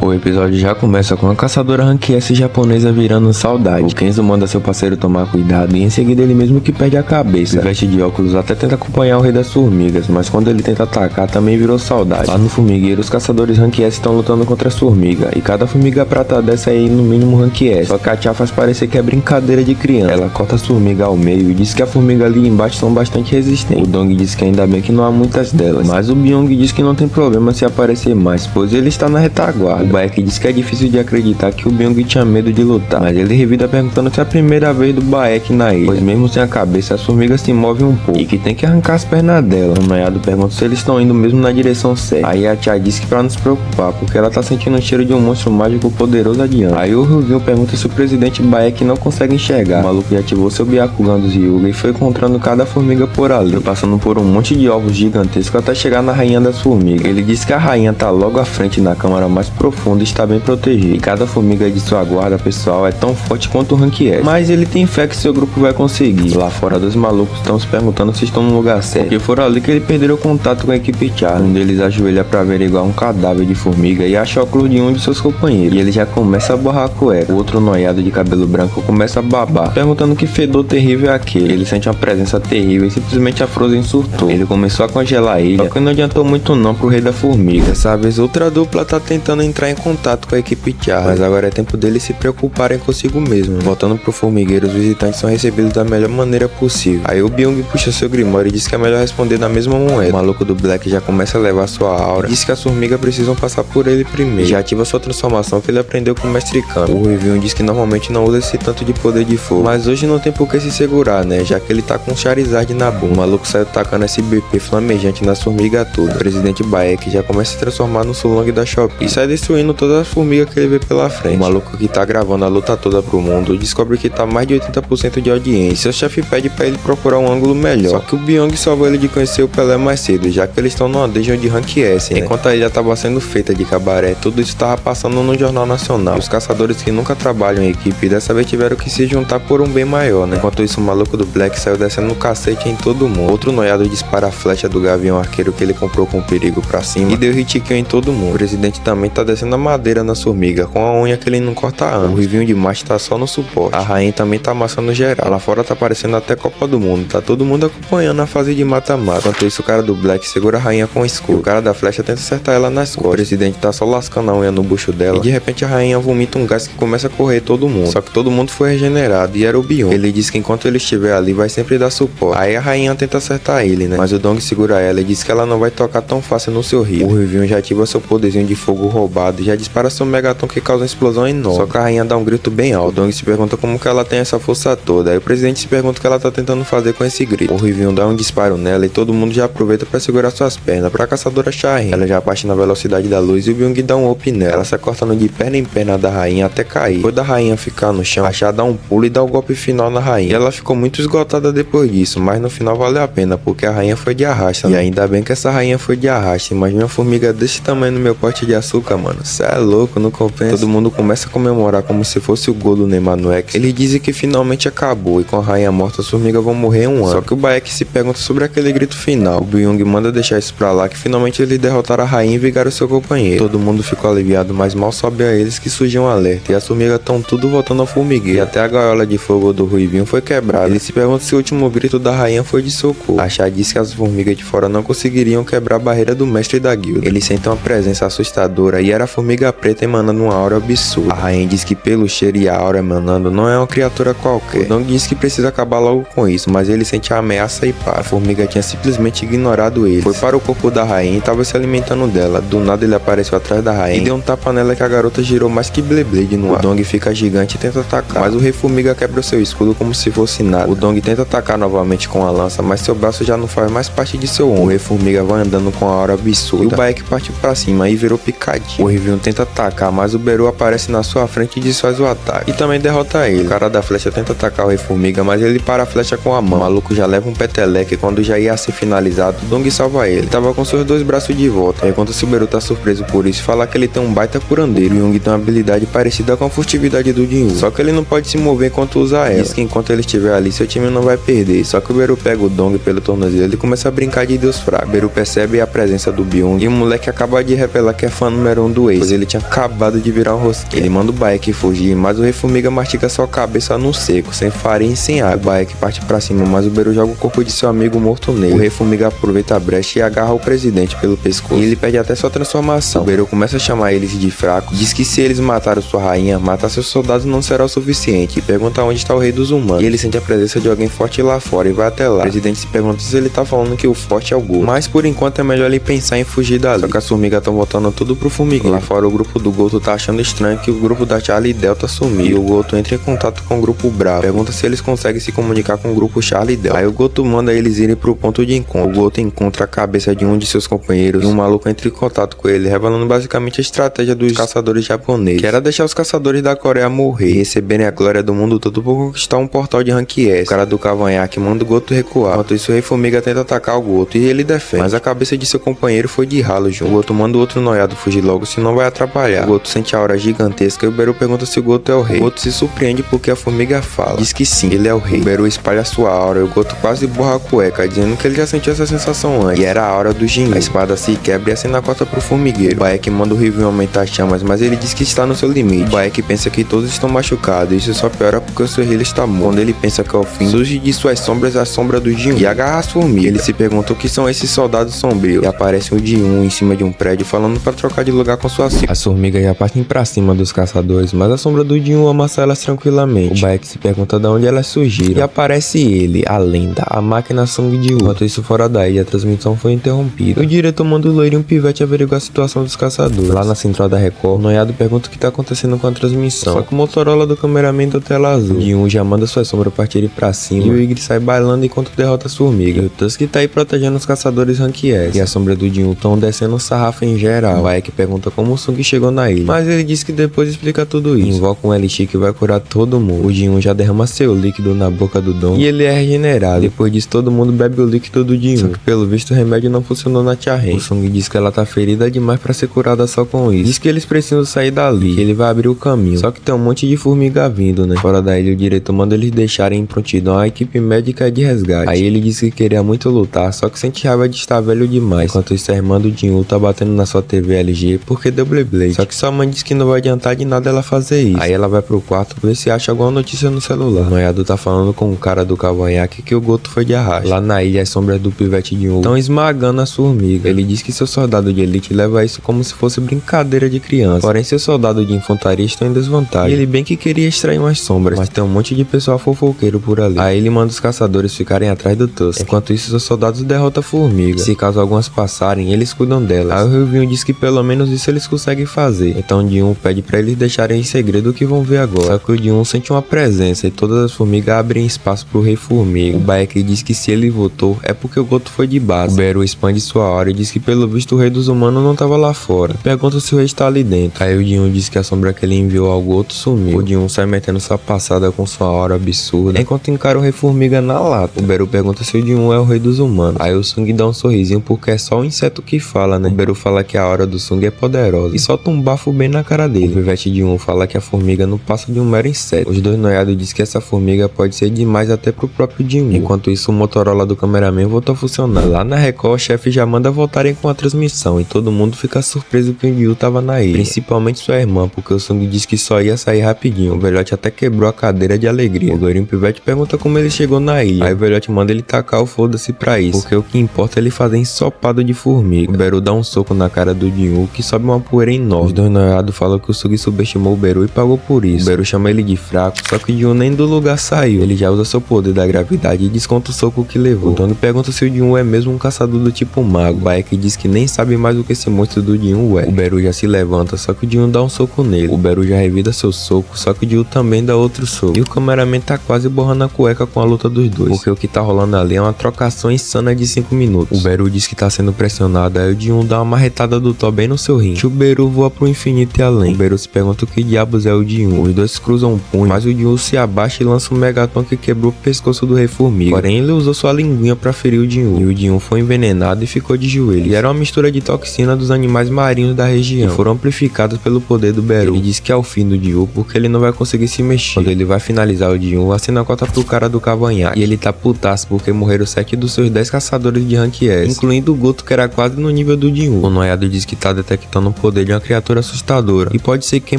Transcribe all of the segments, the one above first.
O episódio já começa com a caçadora Rank S japonesa virando saudade. O Kenzo manda seu parceiro tomar cuidado e em seguida ele mesmo que perde a cabeça. Ele veste de óculos até tenta acompanhar o rei das formigas, mas quando ele tenta atacar também virou saudade. Lá no formigueiro os caçadores Rank S estão lutando contra as formigas e cada formiga prata dessa aí no mínimo Rank S. Só que a Tia faz parecer que é brincadeira de criança. Ela corta as formigas ao meio e diz que a formiga ali embaixo são bastante resistentes. O Dong diz que ainda bem que não há muitas delas, mas o Byung diz que não tem problema se aparecer mais, pois ele está na retaguarda. O Baek diz que é difícil de acreditar que o Byung tinha medo de lutar, mas ele revida perguntando se é a primeira vez do Baek na ilha, pois mesmo sem a cabeça as formigas se movem um pouco e que tem que arrancar as pernas dela. O noiado pergunta se eles estão indo mesmo na direção certa. Aí a Tia diz que pra não se preocupar, porque ela tá sentindo o cheiro de um monstro mágico poderoso adiante. Aí o Ryugyun pergunta se o presidente Baek não consegue enxergar. O maluco já ativou seu Byakugan dos Hyuga e foi encontrando cada formiga por ali, passando por um monte de ovos gigantescos até chegar na rainha das formigas. Ele diz que a rainha tá logo à frente na câmara mais profunda e está bem protegida, e cada formiga de sua guarda pessoal é tão forte quanto o Rank S, mas ele tem fé que seu grupo vai conseguir. Lá fora, dois malucos estão se perguntando se estão no lugar certo, porque foram ali que ele perderam o contato com a equipe Charlie. Um deles ajoelha pra averiguar um cadáver de formiga e acha o óculos de um de seus companheiros, e ele já começa a borrar a cueca. O outro noiado de cabelo branco começa a babar, perguntando que fedor terrível é aquele. Ele sente uma presença terrível e simplesmente a Frozen surtou. Ele começou a congelar a ilha, só que não adiantou muito não pro rei da formiga. Dessa vez outra dupla tá tentando entrar em contato com a equipe Charlie, mas agora é tempo deles se preocuparem consigo mesmo. Voltando pro formigueiro, os visitantes são recebidos da melhor maneira possível. Aí o Byung puxa seu Grimório e diz que é melhor responder na mesma moeda. O maluco do Black já começa a levar sua aura e diz que as formigas precisam passar por ele primeiro. Já ativa sua transformação que ele aprendeu com o Mestre Kami. O Ryugyun diz que normalmente não usa esse tanto de poder de fogo, mas hoje não tem por que se segurar, né, já que ele tá com Charizard na bunda. O maluco saiu tacando SBP flamejante nas formigas todas. O presidente Baek já começa a se transformar no Sulong da Shopee e sai destruindo todas as formigas que ele vê pela frente. O maluco que tá gravando a luta toda pro mundo descobre que tá mais de 80% de audiência. Seu chefe pede pra ele procurar um ângulo melhor, só que o Byung salvou ele de conhecer o Pelé mais cedo, já que eles estão numa dungeon de Rank S, né? Enquanto a ilha tava sendo feita de cabaré, tudo isso tava passando no Jornal Nacional. Os caçadores que nunca trabalham em equipe dessa vez tiveram que se juntar por um bem maior, né? Enquanto isso, o maluco do Black saiu descendo no cacete em todo mundo. Outro noiado dispara a flecha do gavião arqueiro que ele comprou com perigo pra cima e deu hit kill em todo mundo. O presidente também tá descendo a madeira nas formigas com a unha que ele não corta antes. O Ryugyun de macho tá só no suporte. A rainha também tá amassando geral. Lá fora tá aparecendo até Copa do Mundo. Tá todo mundo acompanhando a fase de mata-mata. Enquanto isso, o cara do Black segura a rainha com o escudo. O cara da flecha tenta acertar ela nas costas. O presidente tá só lascando a unha no bucho dela e de repente a rainha vomita um gás que começa a correr todo mundo. Só que todo mundo foi regenerado e era o Byung. Ele diz que enquanto ele estiver ali vai sempre dar suporte. Aí a rainha tenta acertar ele, né? Mas o Dong segura ela e diz que ela não vai tocar tão fácil no seu rio. O Ryugyun já ativa seu poderzinho de fogo roubado e já dispara seu Megaton que causa uma explosão enorme. Só que a rainha dá um grito bem alto. O Dong se pergunta como que ela tem essa força toda. Aí o presidente se pergunta o que ela tá tentando fazer com esse grito. O Ryugyun dá um disparo nela e todo mundo já aproveita pra segurar suas pernas pra caçadora Charrin. Ela já parte na velocidade da luz e o Byung dá um up nela. Ela sai cortando de perna em perna da rainha até cair. Depois da rainha ficar no chão, a Chá dá um pulo e dá o golpe final na rainha. E ela ficou muito esgotada depois disso, mas no final valeu a pena porque a rainha foi de arrasta, né? E ainda bem que essa rainha foi de arraste, mas minha formiga desse tamanho no meu pote de açúcar, mano, cê é louco, não compensa. Todo mundo começa a comemorar como se fosse o gol do Neymar no X. Eles dizem que finalmente acabou e com a rainha morta as formigas vão morrer em um ano. Só que o Baek se pergunta sobre aquele grito final. O Byung manda deixar isso pra lá que finalmente eles derrotaram a rainha e vingaram seu companheiro. Todo mundo ficou aliviado, mas mal sobe a eles que surgiu um alerta e as formigas estão tudo voltando ao formigueiro. E até a gaiola de fogo do Ryugyun foi quebrada. Ele se pergunta se o último grito da rainha foi de socorro. A Chá diz que as formigas de fora não conseguiriam quebrar a barreira do mestre da guilda. Eles sentem uma presença assustadora e era a formiga preta emanando uma aura absurda. A rainha diz que pelo cheiro e a aura emanando não é uma criatura qualquer. O Dong diz que precisa acabar logo com isso, mas ele sente a ameaça e para. A formiga tinha simplesmente ignorado ele. Foi para o corpo da rainha e tava se alimentando dela. Do nada ele apareceu atrás da rainha e deu um tapa nela que a garota girou mais que Beyblade no ar. O Dong fica gigante e tenta atacar, mas o rei formiga quebra o seu escudo como se fosse nada. O Dong tenta atacar novamente com a lança, mas seu braço já não faz mais parte de seu ombro. O rei formiga vai andando com a aura absurda e o Baek parte pra cima e virou picadinho. O Ryugyun tenta atacar, mas o Beru aparece na sua frente e desfaz o ataque e também derrota ele. O cara da flecha tenta atacar o rei formiga, mas ele para a flecha com a mão. O maluco já leva um peteleque e quando já ia ser finalizado, o Dong salva ele. Ele tava com seus dois braços de volta. Enquanto o Beru tá surpreso por isso, fala que ele tem um baita curandeiro. O Byung tem uma habilidade parecida com a furtividade do Jinwoo, só que ele não pode se mover enquanto usa ela. Diz que enquanto ele estiver ali, seu time não vai perder. Só que o Beru pega o Dong pelo tornozelo e começa a brincar de Deus fraco. O Beru percebe a presença do Byung e o moleque acaba de revelar que é fã número 1 do do ex, pois ele tinha acabado de virar um rosqueiro. Ele manda o Baek fugir, mas o Rei Formiga mastiga sua cabeça no seco, sem farinha e sem água. O Baek parte pra cima, mas o Beru joga o corpo de seu amigo morto nele. O Rei Formiga aproveita a brecha e agarra o presidente pelo pescoço. E ele perde até sua transformação. O Beru começa a chamar eles de fracos, diz que se eles mataram sua rainha, matar seus soldados não será o suficiente, e pergunta onde está o rei dos humanos. E ele sente a presença de alguém forte lá fora e vai até lá. O presidente se pergunta se ele tá falando que o forte é o Goto, mas por enquanto é melhor ele pensar em fugir dali. Só que as formigas estão voltando tudo pro formigueiro. Lá fora o grupo do Goto tá achando estranho que o grupo da Charlie e Delta sumiu. E o Goto entra em contato com o grupo Bravo, pergunta se eles conseguem se comunicar com o grupo Charlie e Delta. Aí o Goto manda eles irem pro ponto de encontro. O Goto encontra a cabeça de um de seus companheiros e um maluco entra em contato com ele, revelando basicamente a estratégia dos caçadores japoneses, que era deixar os caçadores da Coreia morrer e receberem a glória do mundo todo por conquistar um portal de rank S. O cara do cavanhaque manda o Goto recuar, enquanto isso o Rei Formiga tenta atacar o Goto e ele defende, mas a cabeça de seu companheiro foi de ralo junto. O Goto manda o outro noiado fugir logo, senão vai atrapalhar. O Goto sente a aura gigantesca e o Beru pergunta se o Goto é o rei. O Goto se surpreende porque a formiga fala, diz que sim, ele é o rei. O Beru espalha sua aura e o Goto quase borra a cueca, dizendo que ele já sentiu essa sensação antes, e era a aura do Jin. A espada se quebra e a cena corta pro formigueiro. O Baek manda o Ryu aumentar as chamas, mas ele diz que está no seu limite. O Baek pensa que todos estão machucados, e isso só piora porque o seu healer está morto. Quando ele pensa que é o fim, surge de suas sombras a sombra do Jin e agarra as formigas. Ele se pergunta o que são esses soldados sombrios, e aparece um Jin em cima de um prédio falando para trocar de lugar com sua filha. As formigas já partem pra cima dos caçadores, mas a sombra do Jin amassa elas tranquilamente. O Baek se pergunta de onde elas surgiram, e aparece ele, a lenda, a máquina Song de Wu. Enquanto isso, fora da ilha, a transmissão foi interrompida. O diretor manda o loiro e um pivete averiguar a situação dos caçadores. Lá na central da Record, o noiado pergunta o que tá acontecendo com a transmissão, só que o Motorola do cameraman da tela azul. O Jin já manda sua sombra partir pra cima, e o Igri sai bailando enquanto derrota as formigas. E o Tusk tá aí protegendo os caçadores rank S, e a sombra do Jin estão descendo o sarrafo em geral. O Baek pergunta como o Sung chegou na ilha, mas ele diz que depois explica tudo isso. Invoca um Elixir que vai curar todo mundo. O Jin já derrama seu líquido na boca do Dom, e ele é regenerado. Depois disso, todo mundo bebe o líquido do Jin, só que pelo visto o remédio não funcionou na Tia Ren. O Sung diz que ela tá ferida demais pra ser curada só com isso. Diz que eles precisam sair dali, que ele vai abrir o caminho. Só que tem um monte de formiga vindo, né? Fora da ilha, o diretor manda eles deixarem em prontidão a equipe médica de resgate. Aí ele diz que queria muito lutar, só que sente raiva de estar velho demais. Enquanto isso, a irmã do Jin tá batendo na sua TV LG porque deu Blade. Só que sua mãe diz que não vai adiantar de nada ela fazer isso. Aí ela vai pro quarto ver se acha alguma notícia no celular. O noiado tá falando com o cara do cavanhaque que o Goto foi de arrasto. Lá na ilha, as sombras do pivete de estão esmagando as formigas. Ele diz que seu soldado de elite leva isso como se fosse brincadeira de criança. Porém, seu soldado de infantaria estão em desvantagem. E ele bem que queria extrair umas sombras, mas tem um monte de pessoal fofoqueiro por ali. Aí ele manda os caçadores ficarem atrás do Tusk. Enquanto isso, seus soldados derrotam a formiga. Se caso algumas passarem, eles cuidam delas. Aí o Ryuvinho diz que pelo menos isso eles conseguem fazer. Então Jin pede pra eles deixarem em segredo o que vão ver agora. Só que o Jin sente uma presença e todas as formigas abrem espaço pro Rei Formiga. O Baek diz que se ele votou é porque o Goto foi de base. O Beru expande sua aura e diz que pelo visto o Rei dos Humanos não tava lá fora. Pergunta se o rei está ali dentro. Aí o Jin diz que a sombra que ele enviou ao Goto sumiu. O Jin sai metendo sua passada com sua aura absurda, enquanto encara o Rei Formiga na lata. O Beru pergunta se o Jin é o Rei dos Humanos. Aí o Sung dá um sorrisinho porque é só um inseto que fala, né? O Beru fala que a aura do Sung é poderosa e solta um bafo bem na cara dele. O pivete de fala que a formiga não passa de um mero inseto. Os dois noiados dizem que essa formiga pode ser demais até pro próprio Jin. Enquanto isso, o Motorola do cameraman voltou a funcionar. Lá na Record, o chefe já manda voltarem com a transmissão e todo mundo fica surpreso que o Jin tava na ilha, principalmente sua irmã, porque o Sung diz que só ia sair rapidinho. O velhote até quebrou a cadeira de alegria. O loirinho pivete pergunta como ele chegou na ilha. Aí o velhote manda ele tacar o foda-se pra isso, porque o que importa é ele fazer ensopado de formiga. O Beru dá um soco na cara do Jin, que sobe uma poeira enorme. Os dois noiados falam que o Sung subestimou o Beru e pagou por isso. O Beru chama ele de fraco, só que o Jin nem do lugar saiu. Ele já usa seu poder da gravidade e desconta o soco que levou. O Tony pergunta se o Jin é mesmo um caçador do tipo mago. O Baek diz que nem sabe mais o que esse monstro do Jin é. O Beru já se levanta, só que o Jin dá um soco nele. O Beru já revida seu soco, só que o Jin também dá outro soco. E o cameraman tá quase borrando a cueca com a luta dos dois, porque o que tá rolando ali é uma trocação insana de 5 minutos. O Beru diz que tá sendo pressionado, aí o Jin dá uma marretada do Thor bem no seu rim. O Beru voa pro infinito e além. O Beru se pergunta o que diabos é o Jin. Os dois cruzam um punho, mas o Jin se abaixa e lança um megaton que quebrou o pescoço do Rei Formiga. Porém, ele usou sua linguinha pra ferir o Jin. E o Jin foi envenenado e ficou de joelhos. E era uma mistura de toxina dos animais marinhos da região, que foram amplificados pelo poder do Beru. Ele diz que é o fim do Jin porque ele não vai conseguir se mexer. Quando ele vai finalizar o Jin, a cena corta pro cara do cavanhaque. E ele tá putaço porque morreram 7 dos seus 10 caçadores de rank S, incluindo o Goto, que era quase no nível do Jin. O noiado diz que tá detectando poder de uma criatura assustadora, e pode ser quem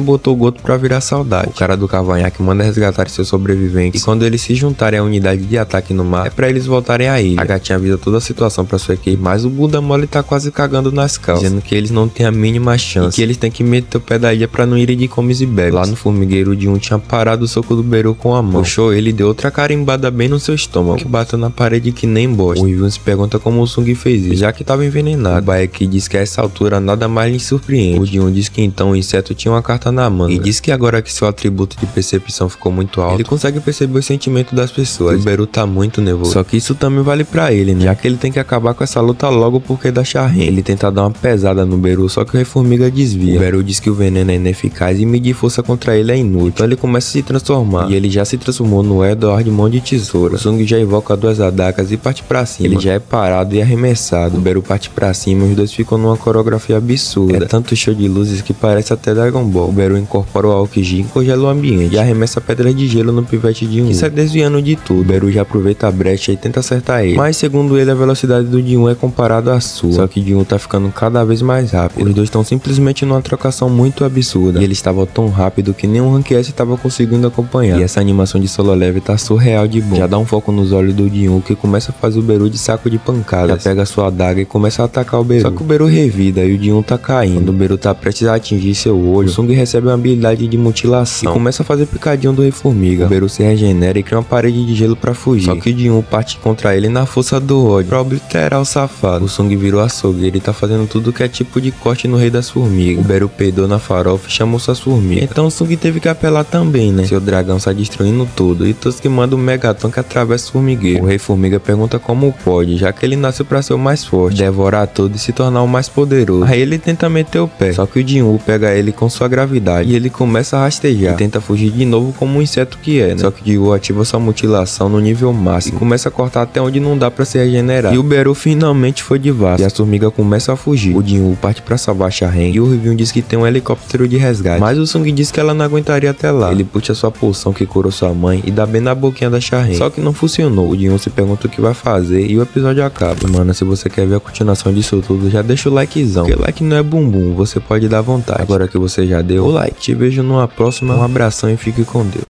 botou o Goto pra virar saudade. O cara do cavanhaque manda resgatar seus sobreviventes, e quando eles se juntarem à unidade de ataque no mar, é pra eles voltarem à ilha. A gatinha avisa toda a situação pra sua equipe, mas o Buda Mole tá quase cagando nas calças, dizendo que eles não têm a mínima chance, e que eles têm que meter o pé da ilha pra não irem de comes e bebes. Lá no formigueiro, o Jin tinha parado o soco do Beru com a mão, puxou ele e deu outra carimbada bem no seu estômago, que bateu na parede que nem bosta. O Ryun se pergunta como o Sung fez isso, já que tava envenenado. O Baeki diz que a essa altura nada mais lhe surpreende. O Jin diz que então o inseto tinha uma carta na manga, e diz que agora que seu atributo de percepção ficou muito alto, ele consegue perceber os sentimentos das pessoas. O Beru tá muito nervoso, só que isso também vale pra ele, né? Já que ele tem que acabar com essa luta logo porque da Charren. Ele tenta dar uma pesada no Beru, só que o Rei-Formiga desvia. O Beru diz que o veneno é ineficaz e medir força contra ele é inútil, então ele começa a se transformar, e ele já se transformou no Edward Mão de Tesoura. O Sung já invoca duas adagas e parte pra cima. Ele já é parado e arremessado. O Beru parte pra cima e os dois ficam numa coreografia absurda. É tanto show de luzes que parece até Dragon Ball. O Beru incorpora o Aokiji e congela o ambiente, e arremessa pedras de gelo no pivete de que sai desviando de tudo. O Beru já aproveita a brecha e tenta acertar ele, mas segundo ele a velocidade do Jin é comparada à sua, só que o Jin tá ficando cada vez mais rápido. Os dois estão simplesmente numa trocação muito absurda, e ele estava tão rápido que nenhum Rank S estava conseguindo acompanhar, e essa animação de solo leve tá surreal de bom. Já dá um foco nos olhos do Jin, que começa a fazer o Beru de saco de pancadas, já pega sua adaga e começa a atacar o Beru, só que o Beru revida e o Jin tá caindo. Quando o Beru tá prestes a atingir seu olho, o Sung recebe uma habilidade de mutilação e começa a fazer picadinho do Rei-Formiga. O Beru se regenera e cria uma parede de gelo pra fugir, só que o Jin parte contra ele na força do ódio pra obliterar o safado. O Sung virou açougueiro e tá fazendo tudo que é tipo de corte no Rei das Formigas. O Beru peidou na farofa e chamou suas formigas, então o Sung teve que apelar também, né? Seu dragão sai destruindo tudo, e Tusk manda um Megaton que atravessa o formigueiro. O Rei-Formiga pergunta como pode, já que ele nasceu pra ser o mais forte, devorar tudo e se tornar o mais poderoso. Aí ele tenta meter o pé, só que o Jin pega ele com sua gravidade, e ele começa a rastejar, e tenta fugir de novo como um inseto que é, né? Só que o Jin ativa sua mutilação no nível máximo, e começa a cortar até onde não dá pra se regenerar, e o Beru finalmente foi de vaso, e as formigas começam a fugir. O Jin parte pra salvar a Charren, e o Ryun diz que tem um helicóptero de resgate, mas o Sung diz que ela não aguentaria até lá. Ele puxa sua poção que curou sua mãe e dá bem na boquinha da Charren, só que não funcionou. O Jin se pergunta o que vai fazer e o episódio acaba. E, mano, se você quer ver a continuação disso tudo, já deixa o likezão, porque like não é bumbum, você pode dar vontade. Agora que você já deu o like, te vejo numa próxima, um abração e fique com Deus.